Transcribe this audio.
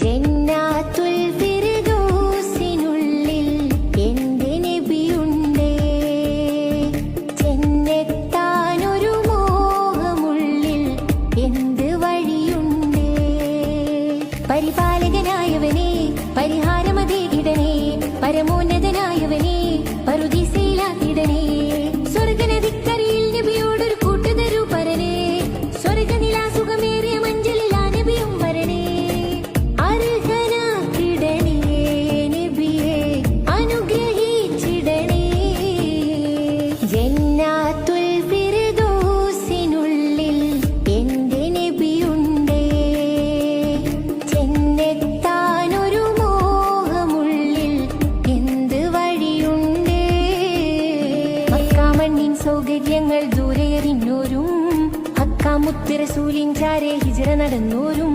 ജന്നാത്തുൽ ഫിർദൗസിനുള്ളിൽ എന്റെ നബിയുണ്ടേ. ചെന്നെത്താനൊരു മോഹമുള്ളിൽ എന്ത് വഴിയുണ്ടേ. പരിപാലകനായവനെ പരിഹാരമതേകിടണേ. പരമോന്നതനായവനെ പറുദീസയിലാക്കിടണേ. സ്വർഗനദിക്കരയിൽ നബിയോടൊരു കൂട്ടുതരൂ പരനേ. സ്വർഗനിലാസുഖമേറിയ മഞ്ചലിൽ ആ നബിയും വരണേ. അർഹനാക്കിടണേ നബിയെ അനുഗ്രഹിച്ചിടണേ. ജന്നാത്തുൽ ഫിർദൗസിനുള്ളിൽ എന്റെ നബിയുണ്ടേ. ചെന്നെത്താനൊരു മോഹമുള്ളിൽ എന്ത് വഴിയുണ്ടേ. മക്കാമണ്ണിൻ സൗകര്യങ്ങൾ ദൂരെ എറിഞ്ഞോരും ഹക്കാമുത്ത് റസൂലിൻ ചാരെ ഹിജ്റ നടന്നോരും